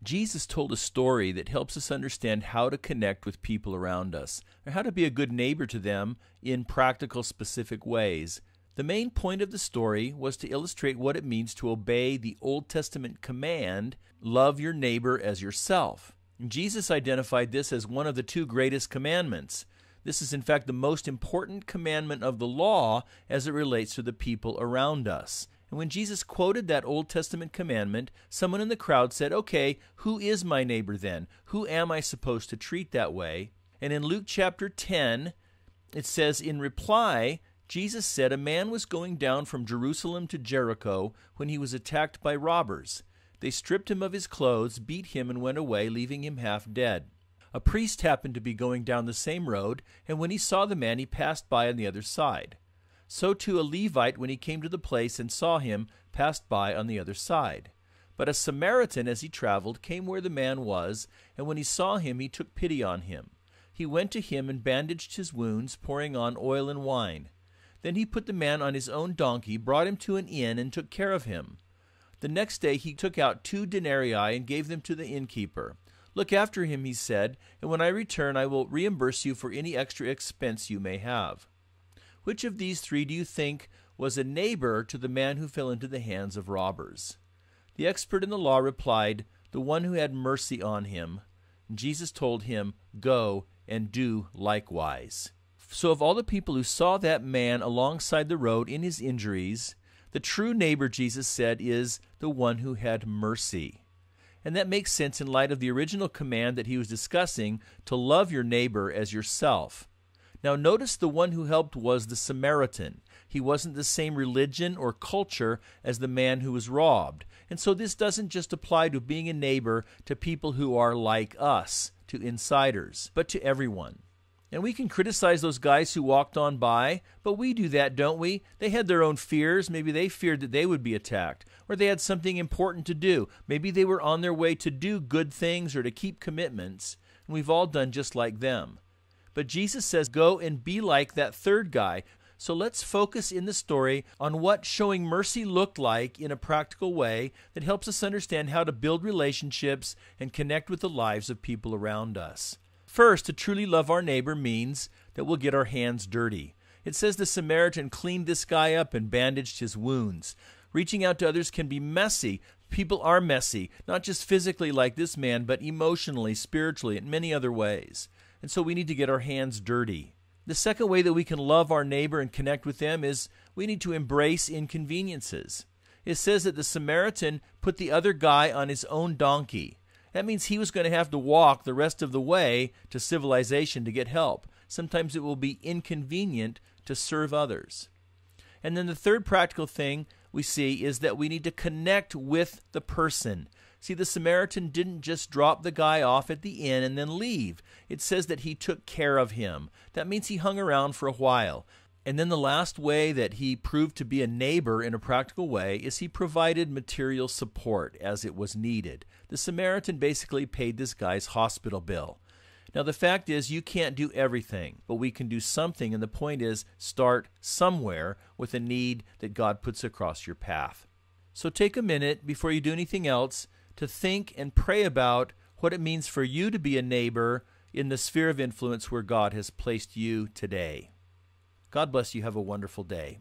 Jesus told a story that helps us understand how to connect with people around us, or how to be a good neighbor to them in practical, specific ways. The main point of the story was to illustrate what it means to obey the Old Testament command, love your neighbor as yourself. Jesus identified this as one of the two greatest commandments. This is in fact the most important commandment of the law as it relates to the people around us. And when Jesus quoted that Old Testament commandment, someone in the crowd said, "Okay, who is my neighbor then? Who am I supposed to treat that way?" And in Luke chapter 10, it says, in reply, Jesus said, "A man was going down from Jerusalem to Jericho when he was attacked by robbers. They stripped him of his clothes, beat him, and went away, leaving him half dead. A priest happened to be going down the same road, and when he saw the man, he passed by on the other side. So too a Levite, when he came to the place and saw him, passed by on the other side. But a Samaritan, as he traveled, came where the man was, and when he saw him, he took pity on him. He went to him and bandaged his wounds, pouring on oil and wine. Then he put the man on his own donkey, brought him to an inn, and took care of him. The next day he took out 2 denarii and gave them to the innkeeper. 'Look after him,' he said, 'and when I return I will reimburse you for any extra expense you may have.' Which of these 3 do you think was a neighbor to the man who fell into the hands of robbers?" The expert in the law replied, "The one who had mercy on him." Jesus told him, "Go and do likewise." So of all the people who saw that man alongside the road in his injuries, the true neighbor, Jesus said, is the one who had mercy. And that makes sense in light of the original command that he was discussing, to love your neighbor as yourself. Now notice the one who helped was the Samaritan. He wasn't the same religion or culture as the man who was robbed. And so this doesn't just apply to being a neighbor to people who are like us, to insiders, but to everyone. And we can criticize those guys who walked on by, but we do that, don't we? They had their own fears. Maybe they feared that they would be attacked, or they had something important to do. Maybe they were on their way to do good things or to keep commitments, and we've all done just like them. But Jesus says, go and be like that third guy. So let's focus in the story on what showing mercy looked like in a practical way that helps us understand how to build relationships and connect with the lives of people around us. First, to truly love our neighbor means that we'll get our hands dirty. It says the Samaritan cleaned this guy up and bandaged his wounds. Reaching out to others can be messy. People are messy, not just physically like this man, but emotionally, spiritually, in many other ways. And so we need to get our hands dirty. The second way that we can love our neighbor and connect with them is we need to embrace inconveniences. It says that the Samaritan put the other guy on his own donkey. That means he was going to have to walk the rest of the way to civilization to get help. Sometimes it will be inconvenient to serve others. And then the third practical thing we see is that we need to connect with the person. See, the Samaritan didn't just drop the guy off at the inn and then leave. It says that he took care of him. That means he hung around for a while. And then the last way that he proved to be a neighbor in a practical way is he provided material support as it was needed. The Samaritan basically paid this guy's hospital bill. Now the fact is you can't do everything, but we can do something, and the point is start somewhere with a need that God puts across your path. So take a minute before you do anything else to think and pray about what it means for you to be a neighbor in the sphere of influence where God has placed you today. God bless you. Have a wonderful day.